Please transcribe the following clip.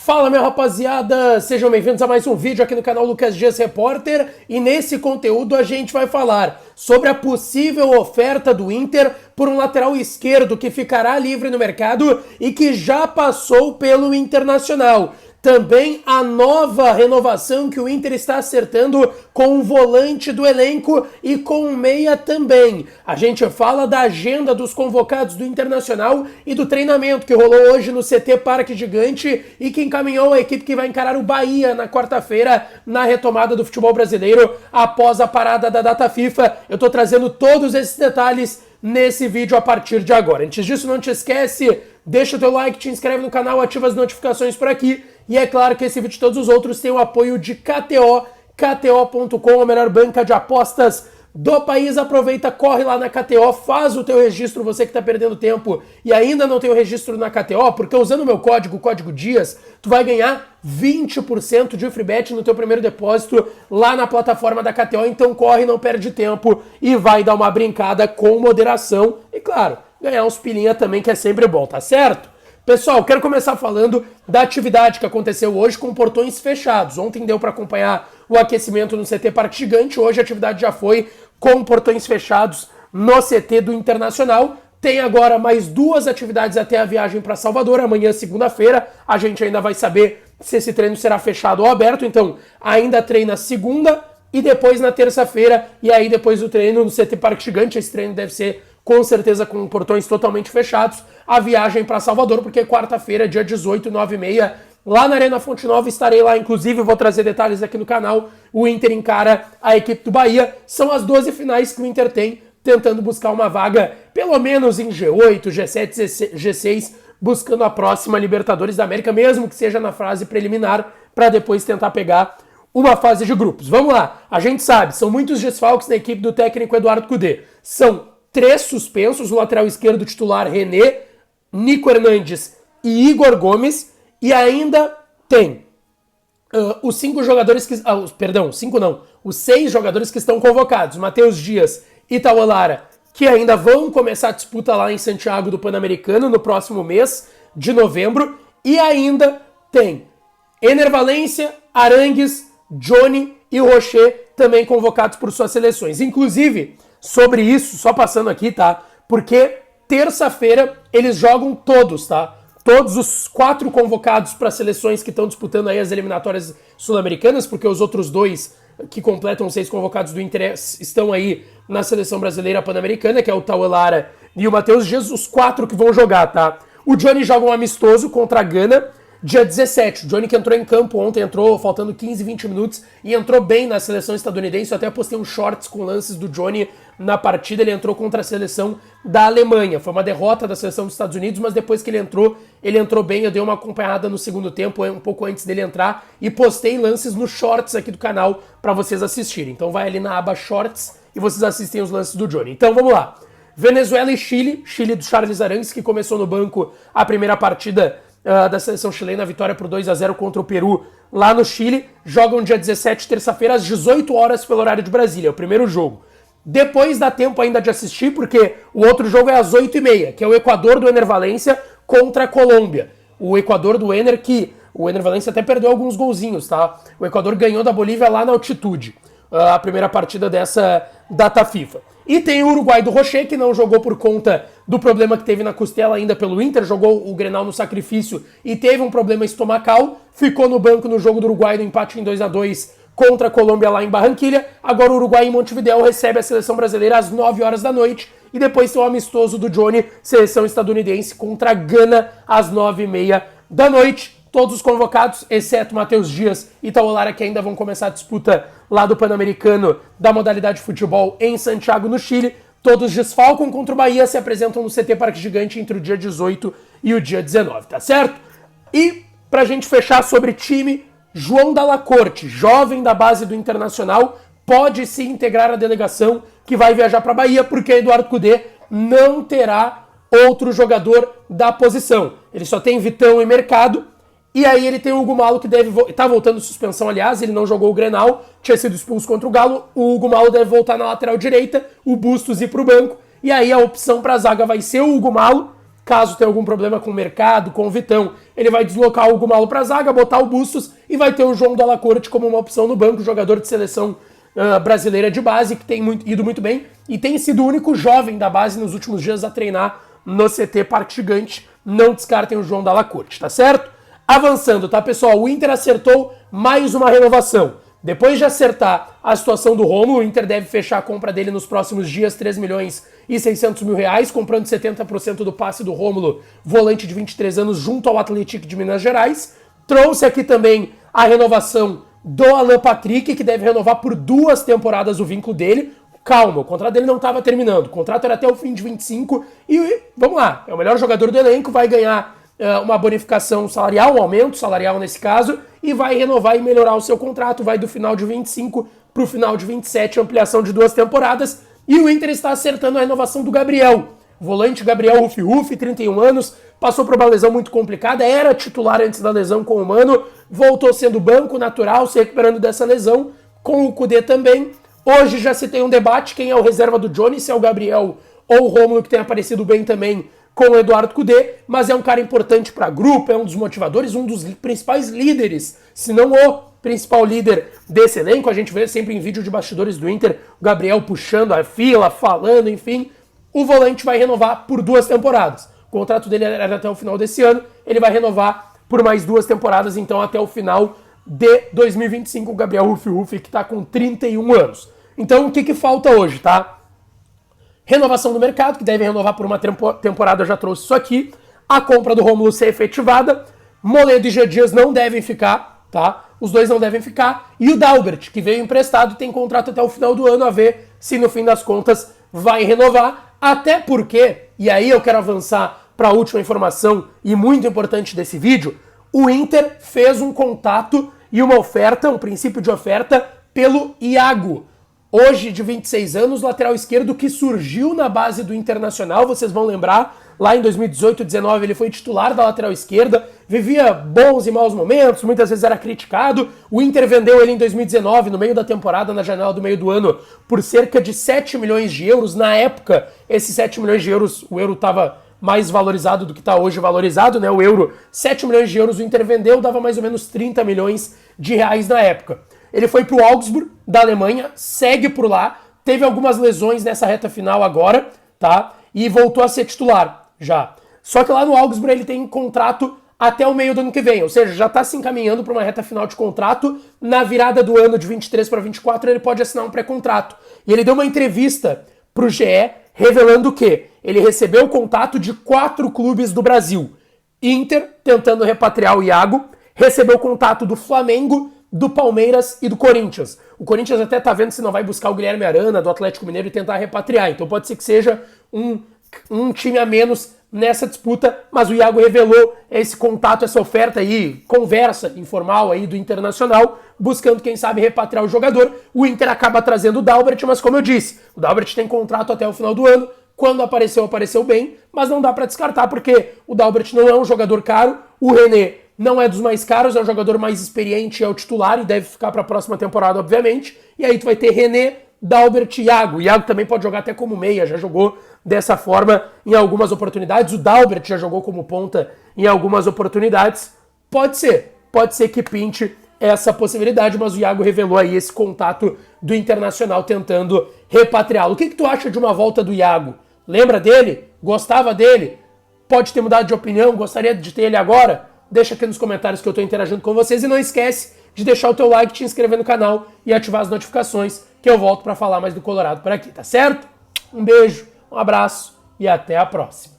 Fala, minha rapaziada, sejam bem-vindos a mais um vídeo aqui no canal Lucas Dias Repórter, e nesse conteúdo a gente vai falar sobre a possível oferta do Inter por um lateral esquerdo que ficará livre no mercado e que já passou pelo Internacional. Também a nova renovação que o Inter está acertando com o volante do elenco e com o meia também. A gente fala da agenda dos convocados do Internacional e do treinamento que rolou hoje no CT Parque Gigante e que encaminhou a equipe que vai encarar o Bahia na quarta-feira na retomada do futebol brasileiro após a parada da data FIFA. Eu tô trazendo todos esses detalhes nesse vídeo a partir de agora. Antes disso, não te esquece, deixa o teu like, te inscreve no canal, ativa as notificações por aqui. E é claro que esse vídeo e todos os outros têm o apoio de KTO, KTO.com, a melhor banca de apostas do país. Aproveita, corre lá na KTO, faz o teu registro, você que está perdendo tempo e ainda não tem o registro na KTO, porque usando o meu código, o código DIAS, tu vai ganhar 20% de free bet no teu primeiro depósito lá na plataforma da KTO. Então corre, não perde tempo e vai dar uma brincada com moderação e, claro, ganhar uns pilinha também, que é sempre bom, tá certo? Pessoal, quero começar falando da atividade que aconteceu hoje com portões fechados. Ontem deu para acompanhar o aquecimento no CT Parque Gigante, hoje a atividade já foi com portões fechados no CT do Internacional. Tem agora mais duas atividades até a viagem para Salvador, amanhã, segunda-feira. A gente ainda vai saber se esse treino será fechado ou aberto, então ainda treina segunda e depois na terça-feira, e aí depois do treino no CT Parque Gigante, esse treino deve ser com certeza com portões totalmente fechados, a viagem para Salvador, porque quarta-feira, dia 18, 9h30, lá na Arena Fonte Nova, estarei lá, inclusive vou trazer detalhes aqui no canal, o Inter encara a equipe do Bahia. São as 12 finais que o Inter tem, tentando buscar uma vaga, pelo menos em G8, G7, G6, buscando a próxima Libertadores da América, mesmo que seja na fase preliminar, para depois tentar pegar uma fase de grupos. Vamos lá, a gente sabe, são muitos desfalques na equipe do técnico Eduardo Cudê. São 3 suspensos, o lateral esquerdo titular René, Nico Hernandes e Igor Gomes, e ainda tem os 5 jogadores que... os 6 jogadores que estão convocados, Matheus Dias e Tauan Lara, que ainda vão começar a disputa lá em Santiago do Pan-Americano no próximo mês de novembro, e ainda tem Ener Valencia, Arangues, Johnny e Rocher também convocados por suas seleções. Inclusive, sobre isso, só passando aqui, tá? Porque terça-feira eles jogam todos, tá? Todos os 4 convocados para seleções que estão disputando aí as eliminatórias sul-americanas, porque os outros 2 que completam 6 convocados do Inter estão aí na seleção brasileira pan-americana, que é o Tauan Lara e o Matheus Dias, os 4 que vão jogar, tá? O Johnny joga um amistoso contra a Gana, dia 17, o Johnny que entrou em campo ontem, entrou faltando 15, 20 minutos e entrou bem na seleção estadunidense. Eu até postei um shorts com lances do Johnny na partida, ele entrou contra a seleção da Alemanha. Foi uma derrota da seleção dos Estados Unidos, mas depois que ele entrou bem. Eu dei uma acompanhada no segundo tempo, um pouco antes dele entrar, e postei lances nos shorts aqui do canal para vocês assistirem. Então vai ali na aba shorts e vocês assistem os lances do Johnny. Então vamos lá. Venezuela e Chile do Charles Arangues, que começou no banco a primeira partida da seleção chilena, a vitória por 2-0 contra o Peru lá no Chile. Jogam dia 17, terça-feira, às 18 horas pelo horário de Brasília, é o primeiro jogo. Depois dá tempo ainda de assistir, porque o outro jogo é às 8h30, que é o Equador do Ener Valencia contra a Colômbia. O Equador do Ener, que o Ener Valencia até perdeu alguns golzinhos, tá? O Equador ganhou da Bolívia lá na altitude, a primeira partida dessa data FIFA. E tem o Uruguai do Rocher, que não jogou por conta do problema que teve na costela ainda pelo Inter, jogou o Grenal no sacrifício e teve um problema estomacal, ficou no banco no jogo do Uruguai no empate em 2-2 contra a Colômbia lá em Barranquilha. Agora o Uruguai em Montevidéu recebe a seleção brasileira às 9 horas da noite e depois tem o amistoso do Johnny, seleção estadunidense contra a Gana às 9h30 da noite. Todos os convocados, exceto Matheus Dias e Tauan Lara, que ainda vão começar a disputa lá do Pan-Americano da modalidade de futebol em Santiago, no Chile. Todos desfalcam contra o Bahia, se apresentam no CT Parque Gigante entre o dia 18 e o dia 19, tá certo? E pra gente fechar sobre time, João Dalla Corte, jovem da base do Internacional, pode se integrar à delegação que vai viajar para Bahia, porque Eduardo Cudê não terá outro jogador da posição. Ele só tem Vitão e Mercado. E aí ele tem o Hugo Malo, que tá voltando de suspensão, aliás, ele não jogou o Grenal, tinha sido expulso contra o Galo. O Hugo Malo deve voltar na lateral direita, o Bustos ir pro banco, e aí a opção pra zaga vai ser o Hugo Malo Caso tenha algum problema com o mercado, com o Vitão, ele vai deslocar o Gumalo para a zaga, botar o Bustos e vai ter o João Dalla Corte como uma opção no banco, jogador de seleção brasileira de base, que tem ido muito bem e tem sido o único jovem da base nos últimos dias a treinar no CT Parque Gigante. Não descartem o João Dalla Corte, tá certo? Avançando, tá, pessoal? O Inter acertou mais uma renovação. Depois de acertar a situação do Rômulo, o Inter deve fechar a compra dele nos próximos dias, 3 milhões e 600 mil reais, comprando 70% do passe do Rômulo, volante de 23 anos, junto ao Atlético de Minas Gerais. Trouxe aqui também a renovação do Alan Patrick, que deve renovar por 2 temporadas o vínculo dele. Calma, o contrato dele não estava terminando, o contrato era até o fim de 25 e vamos lá, é o melhor jogador do elenco, vai ganhar uma bonificação salarial, um aumento salarial nesse caso, e vai renovar e melhorar o seu contrato, vai do final de 25 para o final de 27, ampliação de 2 temporadas, e o Inter está acertando a renovação do Gabriel, volante Gabriel Rufi, 31 anos, passou por uma lesão muito complicada, era titular antes da lesão com o Mano, voltou sendo banco natural, se recuperando dessa lesão, com o Kudê também. Hoje já se tem um debate, quem é o reserva do Johnny, se é o Gabriel ou o Rômulo, que tem aparecido bem também com o Eduardo Kudê, mas é um cara importante para grupo, é um dos motivadores, um dos principais líderes, se não o principal líder desse elenco. A gente vê sempre em vídeo de bastidores do Inter, o Gabriel puxando a fila, falando, enfim. O volante vai renovar por 2 temporadas. O contrato dele era até o final desse ano, ele vai renovar por mais 2 temporadas, então até o final de 2025, o Gabriel Rufi, que está com 31 anos. Então o que falta hoje, tá? Renovação do mercado, que deve renovar por uma temporada, eu já trouxe isso aqui. A compra do Rômulo ser efetivada. Moledo e G. Dias não devem ficar, tá? Os dois não devem ficar. E o Dalbert, que veio emprestado e tem contrato até o final do ano, a ver se no fim das contas vai renovar. Até porque, e aí eu quero avançar para a última informação e muito importante desse vídeo, o Inter fez um contato e uma oferta, um princípio de oferta, pelo Iago. Hoje, de 26 anos, lateral esquerdo que surgiu na base do Internacional, vocês vão lembrar, lá em 2018-19 ele foi titular da lateral esquerda, vivia bons e maus momentos, muitas vezes era criticado. O Inter vendeu ele em 2019, no meio da temporada, na janela do meio do ano, por cerca de 7 milhões de euros. Na época, esses 7 milhões de euros, o euro estava mais valorizado do que está hoje valorizado, né? O euro, 7 milhões de euros o Inter vendeu, dava mais ou menos 30 milhões de reais na época. Ele foi pro Augsburg, da Alemanha, segue por lá, teve algumas lesões nessa reta final agora, tá? E voltou a ser titular, já. Só que lá no Augsburg ele tem contrato até o meio do ano que vem, ou seja, já tá se encaminhando para uma reta final de contrato. Na virada do ano de 23 para 24 ele pode assinar um pré-contrato. E ele deu uma entrevista pro GE revelando que ele recebeu o contato de 4 clubes do Brasil. Inter, tentando repatriar o Iago, recebeu o contato do Flamengo, do Palmeiras e do Corinthians. O Corinthians até tá vendo se não vai buscar o Guilherme Arana do Atlético Mineiro e tentar repatriar. Então pode ser que seja um time a menos nessa disputa, mas o Iago revelou esse contato, essa oferta aí, conversa informal aí do Internacional, buscando, quem sabe, repatriar o jogador. O Inter acaba trazendo o Dalbert, mas como eu disse, o Dalbert tem contrato até o final do ano. Quando apareceu, apareceu bem, mas não dá pra descartar, porque o Dalbert não é um jogador caro, o René não é dos mais caros, é um jogador mais experiente, é o titular e deve ficar para a próxima temporada, obviamente. E aí tu vai ter René, Dalbert e Iago. O Iago também pode jogar até como meia, já jogou dessa forma em algumas oportunidades. O Dalbert já jogou como ponta em algumas oportunidades. Pode ser que pinte essa possibilidade, mas o Iago revelou aí esse contato do Internacional tentando repatriá-lo. O que tu acha de uma volta do Iago? Lembra dele? Gostava dele? Pode ter mudado de opinião? Gostaria de ter ele agora? Deixa aqui nos comentários que eu estou interagindo com vocês e não esquece de deixar o teu like, te inscrever no canal e ativar as notificações, que eu volto para falar mais do Colorado por aqui, tá certo? Um beijo, um abraço e até a próxima.